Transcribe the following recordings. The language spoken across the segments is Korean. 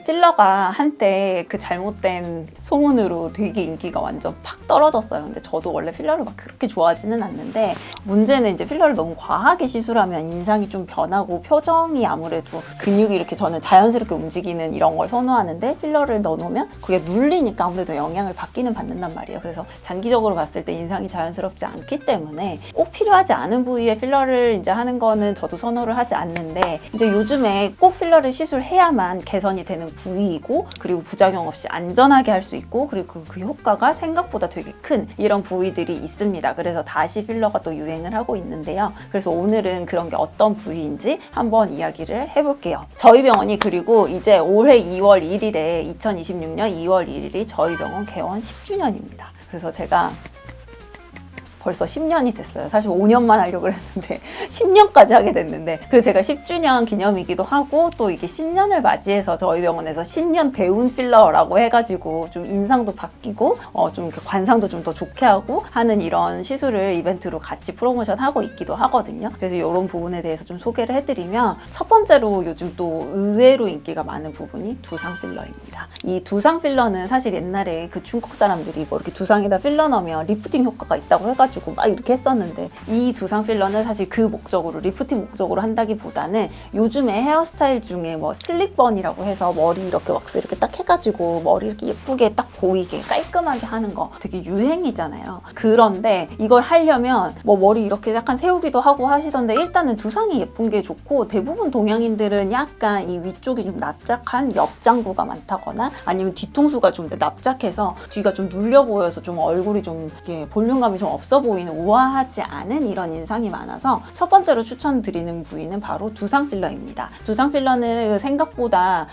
필러가 한때 그 잘못된 소문으로 되게 인기가 완전 팍 떨어졌어요. 근데 저도 원래 필러를 막 그렇게 좋아하지는 않는데, 문제는 이제 필러를 너무 과하게 시술하면 인상이 좀 변하고 표정이 아무래도 근육이 이렇게, 저는 자연스럽게 움직이는 이런 걸 선호하는데 필러를 넣어놓으면 그게 눌리니까 아무래도 영향을 받는단 말이에요. 그래서 장기적으로 봤을 때 인상이 자연스럽지 않기 때문에 꼭 필요하지 않은 부위에 필러를 이제 하는 거는 저도 선호를 하지 않는데, 이제 요즘에 꼭 필러를 시술해야만 개선이 되는 부위이고, 그리고 부작용 없이 안전하게 할 수 있고, 그리고 그 효과가 생각보다 되게 큰 이런 부위들이 있습니다. 그래서 다시 필러가 또 유행을 하고 있는데요. 그래서 오늘은 그런 게 어떤 부위인지 한번 이야기를 해볼게요. 저희 병원이 그리고 이제 올해 2월 1일에 2026년 2월 1일이 저희 병원 개원 10주년입니다. 그래서 제가 벌써 10년이 됐어요. 사실 5년만 하려고 했는데 10년까지 하게 됐는데, 그래서 제가 10주년 기념이기도 하고, 또 이게 신년을 맞이해서 저희 병원에서 신년 대운 필러라고 해가지고 좀 인상도 바뀌고 좀 이렇게 관상도 좀 더 좋게 하고 하는 이런 시술을 이벤트로 같이 프로모션 하고 있기도 하거든요. 그래서 이런 부분에 대해서 좀 소개를 해드리면, 첫 번째로 요즘 또 의외로 인기가 많은 부분이 두상 필러입니다. 이 두상 필러는 사실 옛날에 그 중국 사람들이 뭐 이렇게 두상에다 필러 넣으면 리프팅 효과가 있다고 해가지고 막 이렇게 했었는데, 이 두상 필러는 사실 그 목적으로, 리프팅 목적으로 한다기보다는 요즘에 헤어스타일 중에 뭐 슬릭번이라고 해서 머리 이렇게 왁스 이렇게 딱 해가지고 머리 이렇게 예쁘게 딱 보이게 깔끔하게 하는 거 되게 유행이잖아요. 그런데 이걸 하려면 뭐 머리 이렇게 약간 세우기도 하고 하시던데, 일단은 두상이 예쁜 게 좋고, 대부분 동양인들은 약간 이 위쪽이 좀 납작한 옆장구가 많다거나 아니면 뒤통수가 좀 납작해서 뒤가 좀 눌려 보여서 좀 얼굴이 좀 이렇게 볼륨감이 좀 없어 보이는, 우아하지 않은 이런 인상이 많아서 첫 번째로 추천드리는 부위는 바로 두상 필러입니다. 두상 필러는 생각보다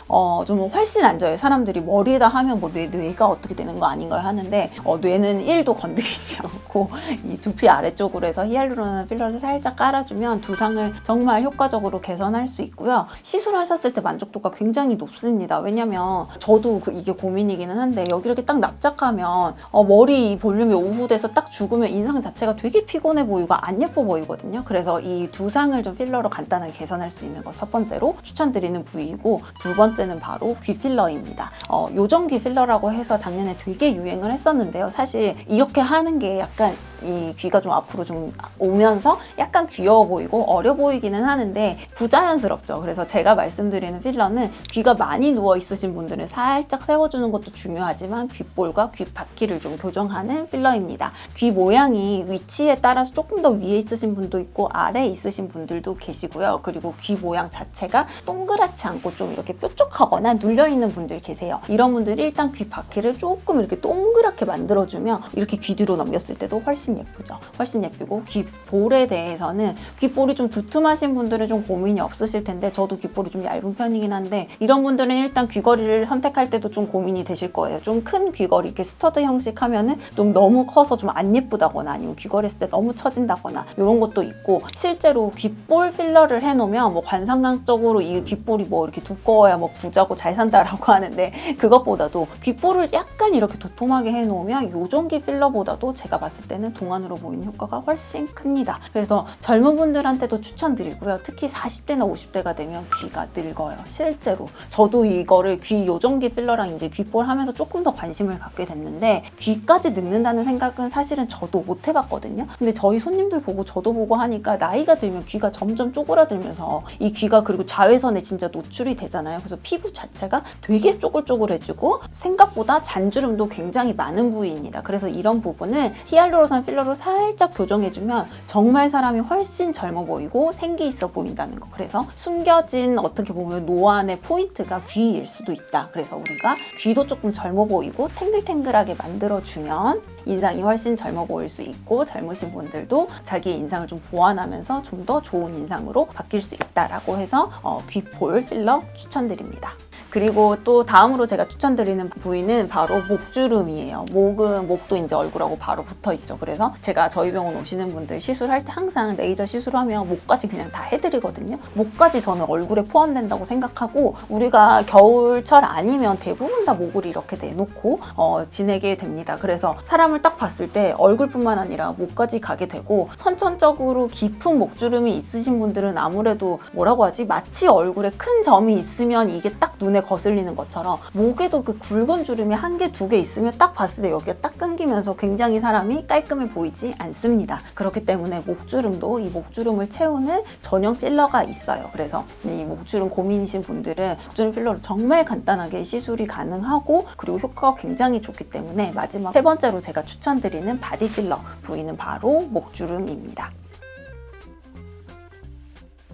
좀 훨씬 안 져요. 사람들이 머리에다 하면 뭐 뇌가 어떻게 되는 거 아닌가요 하는데, 뇌는 1도 건드리지 않고 이 두피 아래쪽으로 해서 히알루로nik 필러를 살짝 깔아주면 두상을 정말 효과적으로 개선할 수 있고요. 시술하셨을 때 만족도가 굉장히 높습니다. 왜냐면 저도 이게 고민이기는 한데, 여기 이렇게 딱 납작하면 머리 볼륨이 오후돼서 딱 죽으면 인상 자체가 되게 피곤해 보이고 안 예뻐 보이거든요. 그래서 이 두상을 좀 필러로 간단하게 개선할 수 있는 거 첫 번째로 추천드리는 부위이고, 두 번째는 바로 귀 필러입니다. 요정귀 필러라고 해서 작년에 되게 유행을 했었는데요. 사실 이렇게 하는 게 약간 이 귀가 좀 앞으로 좀 오면서 약간 귀여워 보이고 어려 보이기는 하는데 부자연스럽죠. 그래서 제가 말씀드리는 필러는 귀가 많이 누워 있으신 분들은 살짝 세워주는 것도 중요하지만 귓볼과 귓바퀴를 좀 교정하는 필러입니다. 귀 모양이 위치에 따라서 조금 더 위에 있으신 분도 있고 아래에 있으신 분들도 계시고요. 그리고 귀 모양 자체가 동그랗지 않고 좀 이렇게 뾰족하거나 눌려있는 분들 계세요. 이런 분들이 일단 귓바퀴를 조금 이렇게 동그랗게 만들어주면 이렇게 귀 뒤로 넘겼을 때도 훨씬 예쁘죠. 훨씬 예쁘고, 귓볼에 대해서는 귓볼이 좀 두툼하신 분들은 좀 고민이 없으실 텐데, 저도 귓볼이 좀 얇은 편이긴 한데, 이런 분들은 일단 귀걸이를 선택할 때도 좀 고민이 되실 거예요. 좀 큰 귀걸이, 이렇게 스터드 형식 하면은 좀 너무 커서 좀 안 예쁘다거나 아니면 귀걸이 했을 때 너무 처진다거나 이런 것도 있고, 실제로 귓볼 필러를 해놓으면 뭐 관상학적으로 이 귓볼이 뭐 이렇게 두꺼워야 뭐 부자고 잘 산다라고 하는데, 그것보다도 귓볼을 약간 이렇게 도톰하게 해놓으면 요정기 필러보다도 제가 봤을 때는 동안으로 보이는 효과가 훨씬 큽니다. 그래서 젊은 분들한테도 추천드리고요. 특히 40대나 50대가 되면 귀가 늙어요. 실제로 저도 이거를 귀 요정기 필러랑 이제 귓볼 하면서 조금 더 관심을 갖게 됐는데, 귀까지 늙는다는 생각은 사실은 저도 못 해봤거든요. 근데 저희 손님들 보고 저도 보고 하니까 나이가 들면 귀가 점점 쪼그라들면서 이 귀가, 그리고 자외선에 진짜 노출이 되잖아요. 그래서 피부 자체가 되게 쪼글쪼글해지고 생각보다 잔주름도 굉장히 많은 부위입니다. 그래서 이런 부분을 히알루로산 필러로 살짝 교정해주면 정말 사람이 훨씬 젊어 보이고 생기 있어 보인다는 거. 그래서 숨겨진 어떻게 보면 노안의 포인트가 귀일 수도 있다. 그래서 우리가 귀도 조금 젊어 보이고 탱글탱글하게 만들어주면 인상이 훨씬 젊어 보일 수 있고, 젊으신 분들도 자기의 인상을 좀 보완하면서 좀 더 좋은 인상으로 바뀔 수 있다라고 해서 귀볼 필러 추천드립니다. 그리고 또 다음으로 제가 추천드리는 부위는 바로 목주름이에요. 목도 이제 얼굴하고 바로 붙어 있죠. 그래서 제가 저희 병원 오시는 분들 시술할 때 항상 레이저 시술하면 목까지 그냥 다 해드리거든요. 목까지 저는 얼굴에 포함된다고 생각하고, 우리가 겨울철 아니면 대부분 다 목을 이렇게 내놓고 지내게 됩니다. 그래서 사람을 사람을 딱 봤을 때 얼굴뿐만 아니라 목까지 가게 되고, 선천적으로 깊은 목주름이 있으신 분들은 아무래도 뭐라고 하지? 마치 얼굴에 큰 점이 있으면 이게 딱 눈에 거슬리는 것처럼 목에도 그 굵은 주름이 한 개, 두 개 있으면 딱 봤을 때 여기가 딱 끊기면서 굉장히 사람이 깔끔해 보이지 않습니다. 그렇기 때문에 목주름도 이 목주름을 채우는 전용 필러가 있어요. 그래서 이 목주름 고민이신 분들은 목주름 필러로 정말 간단하게 시술이 가능하고, 그리고 효과가 굉장히 좋기 때문에 마지막 세 번째로 제가 추천드리는 바디 필러 부위는 바로 목주름입니다.